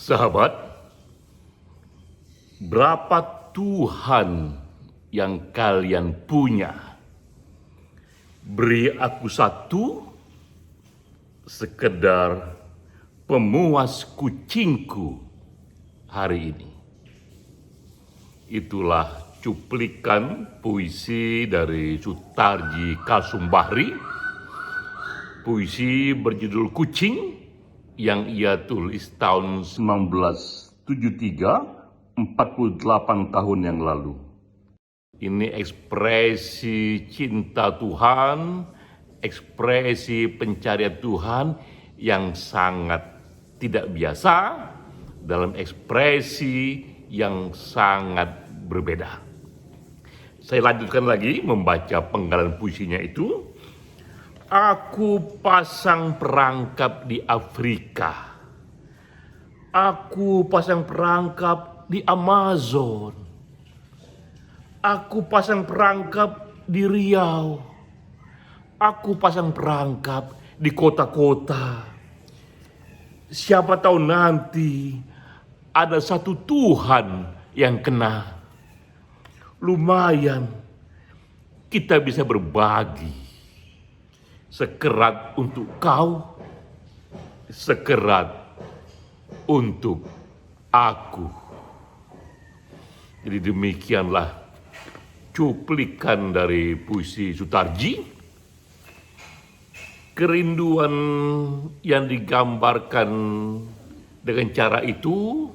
Sahabat, berapa Tuhan yang kalian punya? Beri aku satu, sekedar pemuas kucingku hari ini. Itulah cuplikan puisi dari Sutarji Kasubahri. Puisi berjudul Kucing yang ia tulis tahun 1973, 48 tahun yang lalu. Ini ekspresi cinta Tuhan, ekspresi pencarian Tuhan yang sangat tidak biasa dalam ekspresi yang sangat berbeda. Saya lanjutkan lagi membaca penggalan puisinya itu. Aku pasang perangkap di Afrika. Aku pasang perangkap di Amazon. Aku pasang perangkap di Riau. Aku pasang perangkap di kota-kota. Siapa tahu nanti ada satu Tuhan yang kena. Lumayan kita bisa berbagi. Sekerat untuk kau, sekerat untuk aku. Jadi demikianlah cuplikan dari puisi Sutarji. Kerinduan yang digambarkan dengan cara itu,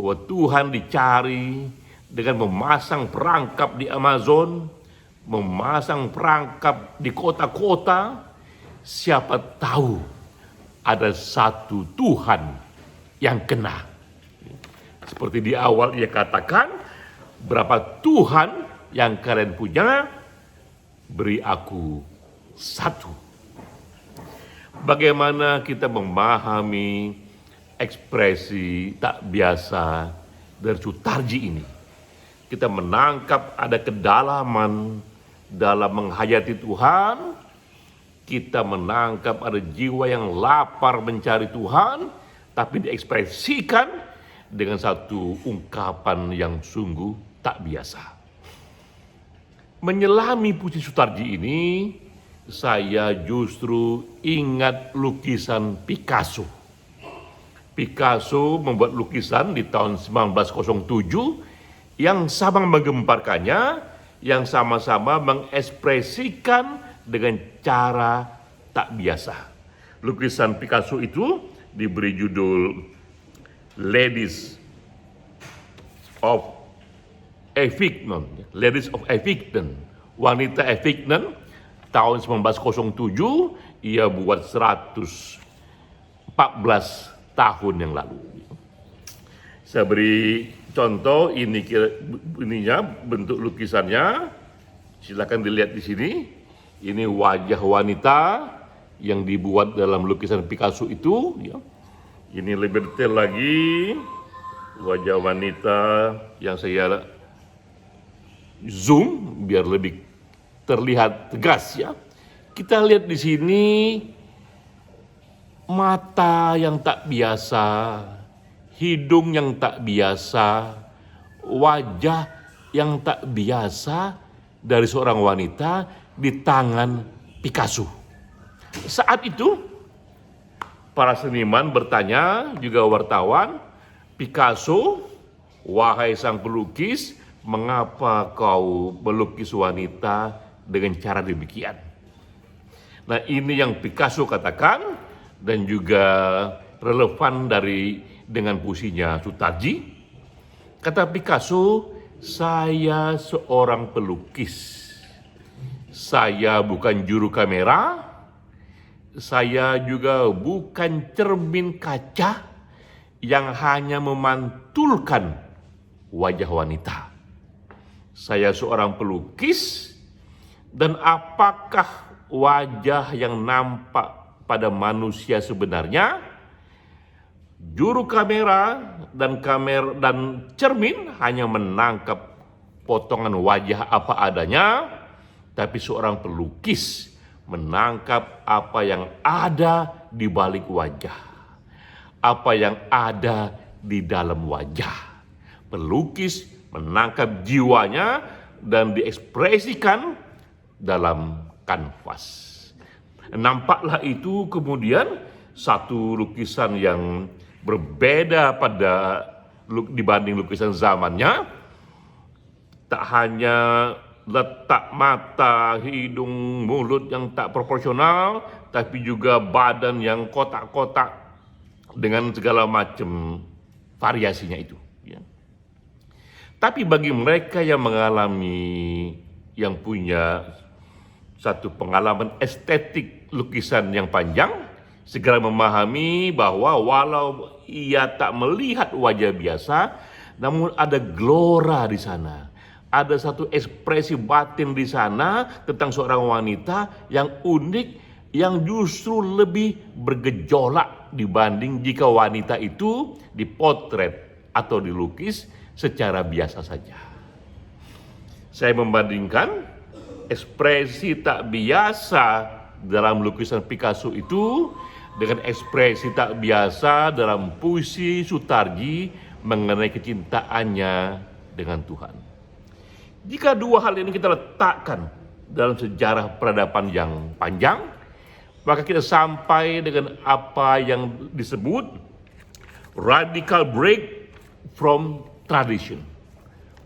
bahwa Tuhan dicari dengan memasang perangkap di Amazon, memasang perangkap di kota-kota. Siapa tahu ada satu Tuhan yang kena. Seperti di awal ia katakan, berapa Tuhan yang kalian punya? Beri aku satu. Bagaimana kita memahami ekspresi tak biasa dari Sutarji ini? Kita menangkap ada kedalaman dalam menghayati Tuhan. Kita menangkap ada jiwa yang lapar mencari Tuhan, tapi diekspresikan dengan satu ungkapan yang sungguh tak biasa. Menyelami puisi Sutarji ini, saya justru ingat lukisan Picasso. Picasso membuat lukisan di tahun 1907 yang sama menggemparkannya, yang sama-sama mengekspresikan dengan cara tak biasa. Lukisan Picasso itu diberi judul Ladies of Avignon, Ladies of Avignon, Wanita Avignon, tahun 1907, ia buat 114 tahun yang lalu. Saya beri contoh, ininya bentuk lukisannya. Silakan dilihat di sini. Ini wajah wanita yang dibuat dalam lukisan Picasso itu. Ya. Ini lebih detail lagi. Wajah wanita yang saya zoom biar lebih terlihat tegas ya. Kita lihat di sini mata yang tak biasa, hidung yang tak biasa, wajah yang tak biasa dari seorang wanita di tangan Picasso. Saat itu para seniman bertanya, juga wartawan, Picasso, wahai sang pelukis, mengapa kau melukis wanita dengan cara demikian? Nah, ini yang Picasso katakan dan juga relevan dengan puisinya Sutarji. Kata Picasso, saya seorang pelukis. Saya bukan juru kamera. Saya juga bukan cermin kaca yang hanya memantulkan wajah wanita. Saya seorang pelukis, dan apakah wajah yang nampak pada manusia sebenarnya? Juru kamera dan cermin hanya menangkap potongan wajah apa adanya, tapi seorang pelukis menangkap apa yang ada di balik wajah, apa yang ada di dalam wajah. Pelukis menangkap jiwanya dan diekspresikan dalam kanvas. Nampaklah itu kemudian satu lukisan yang berbeda dibanding lukisan zamannya. Tak hanya letak mata, hidung, mulut yang tak proporsional, tapi juga badan yang kotak-kotak dengan segala macam variasinya itu. Ya. Tapi bagi mereka yang punya satu pengalaman estetik lukisan yang panjang, segera memahami bahwa walau ia tak melihat wajah biasa, namun ada gelora di sana. Ada satu ekspresi batin di sana tentang seorang wanita yang unik, yang justru lebih bergejolak dibanding jika wanita itu dipotret atau dilukis secara biasa saja. Saya membandingkan ekspresi tak biasa dalam lukisan Picasso itu dengan ekspresi tak biasa dalam puisi Sutarji mengenai kecintaannya dengan Tuhan. Jika dua hal ini kita letakkan dalam sejarah peradaban yang panjang, maka kita sampai dengan apa yang disebut radical break from tradition.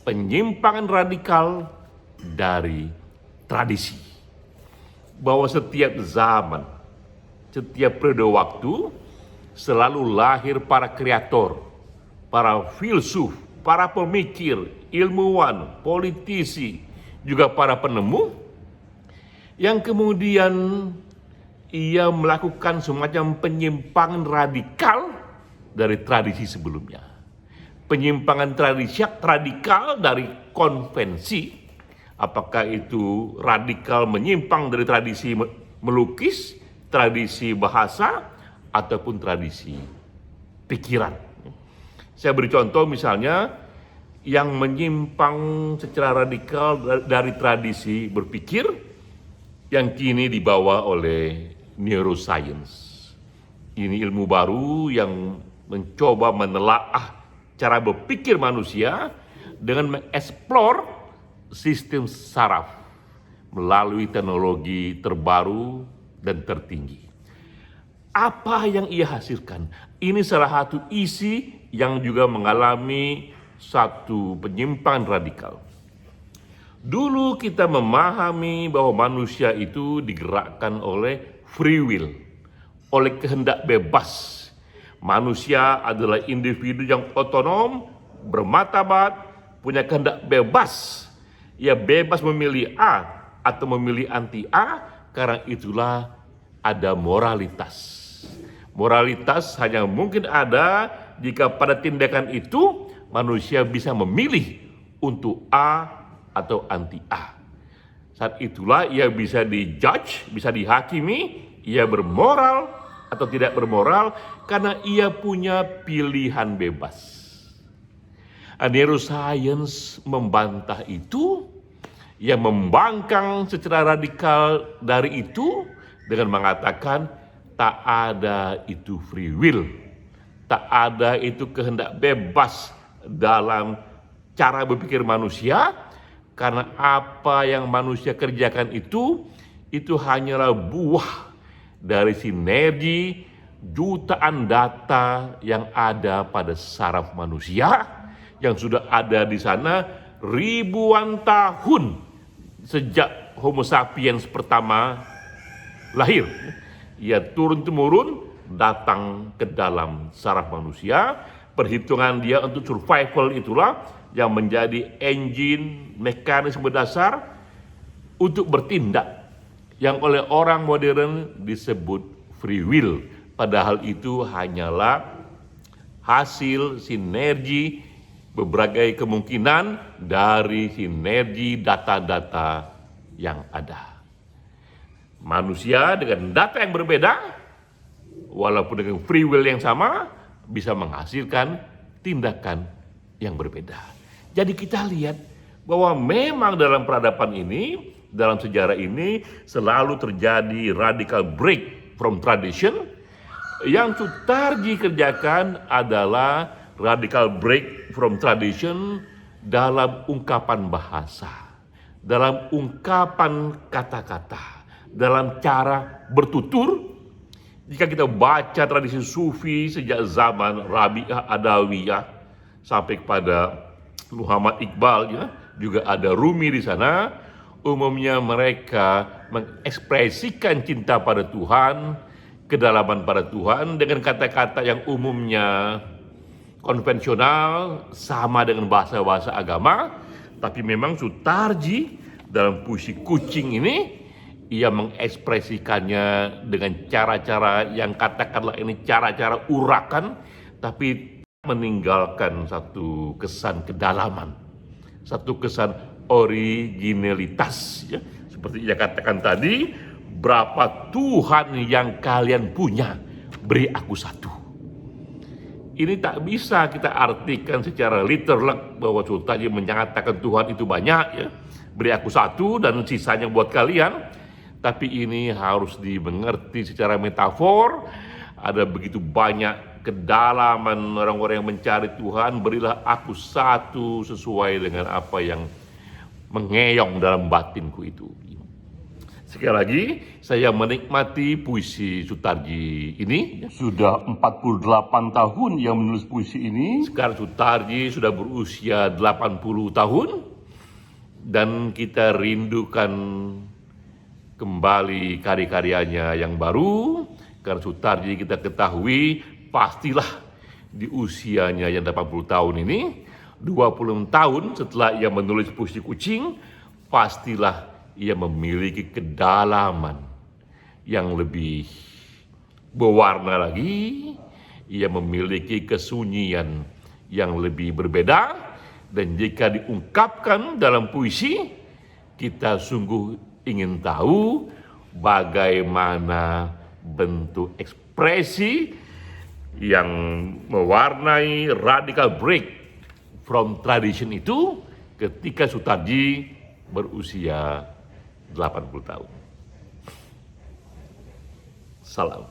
Penyimpangan radikal dari tradisi. Bahwa setiap zaman, setiap periode waktu selalu lahir para kreator, para filsuf, para pemikir, ilmuwan, politisi, juga para penemu yang kemudian ia melakukan semacam penyimpangan radikal dari tradisi sebelumnya. Penyimpangan tradisi radikal dari konvensi, apakah itu radikal menyimpang dari tradisi melukis, tradisi bahasa, ataupun tradisi pikiran. Saya beri contoh misalnya yang menyimpang secara radikal dari tradisi berpikir yang kini dibawa oleh neuroscience. Ini ilmu baru yang mencoba menelaah cara berpikir manusia dengan mengeksplor sistem saraf melalui teknologi terbaru dan tertinggi. Apa yang ia hasilkan? Ini salah satu isi yang juga mengalami satu penyimpangan radikal. Dulu kita memahami bahwa manusia itu digerakkan oleh free will, oleh kehendak bebas. Manusia adalah individu yang otonom, bermartabat, punya kehendak bebas. Ia bebas memilih A atau memilih anti A, karena itulah ada moralitas. Moralitas hanya mungkin ada jika pada tindakan itu manusia bisa memilih untuk A atau anti A. Saat itulah ia bisa dijudge, bisa dihakimi, ia bermoral atau tidak bermoral karena ia punya pilihan bebas. Neuroscience membantah itu, ia membangkang secara radikal dari itu dengan mengatakan tak ada itu free will, tak ada itu kehendak bebas dalam cara berpikir manusia, karena apa yang manusia kerjakan itu hanyalah buah dari sinergi jutaan data yang ada pada saraf manusia yang sudah ada di sana ribuan tahun sejak Homo sapiens pertama lahir. Ia turun-temurun datang ke dalam saraf manusia. Perhitungan dia untuk survival itulah yang menjadi engine mekanisme dasar untuk bertindak yang oleh orang modern disebut free will. Padahal itu hanyalah hasil sinergi berbagai kemungkinan dari sinergi data-data yang ada. Manusia dengan data yang berbeda, walaupun dengan free will yang sama, bisa menghasilkan tindakan yang berbeda. Jadi kita lihat bahwa memang dalam peradaban ini, dalam sejarah ini selalu terjadi radical break from tradition. Yang Sutarji kerjakan adalah radical break from tradition dalam ungkapan bahasa, dalam ungkapan kata-kata, dalam cara bertutur. Jika kita baca tradisi sufi sejak zaman Rabi'ah Adawiyah sampai kepada Muhammad Iqbal, ya, juga ada Rumi di sana, umumnya mereka mengekspresikan cinta pada Tuhan, kedalaman pada Tuhan dengan kata-kata yang umumnya konvensional, sama dengan bahasa-bahasa agama. Tapi memang Sutarji dalam puisi Kucing ini, ia mengekspresikannya dengan cara-cara yang katakanlah ini cara-cara urakan, tapi meninggalkan satu kesan kedalaman, satu kesan originalitas, ya. Seperti ia katakan tadi, berapa Tuhan yang kalian punya, beri aku satu. Ini tak bisa kita artikan secara literal bahwa Sutarji menyatakan Tuhan itu banyak, ya, beri aku satu dan sisanya buat kalian. Tapi ini harus dimengerti secara metafor. Ada begitu banyak kedalaman orang-orang yang mencari Tuhan. Berilah aku satu sesuai dengan apa yang mengeyong dalam batinku itu. Sekali lagi, saya menikmati puisi Sutarji ini. Sudah 48 tahun yang menulis puisi ini. Sekarang Sutarji sudah berusia 80 tahun. Dan kita rindukan kembali karya-karyanya yang baru, karena Sutarji kita ketahui pastilah di usianya yang 80 tahun ini, 20 tahun setelah ia menulis puisi Kucing, pastilah ia memiliki kedalaman yang lebih berwarna lagi, ia memiliki kesunyian yang lebih berbeda, dan jika diungkapkan dalam puisi, kita sungguh ingin tahu bagaimana bentuk ekspresi yang mewarnai radical break from tradition itu ketika Sutarji berusia 80 tahun. Salam.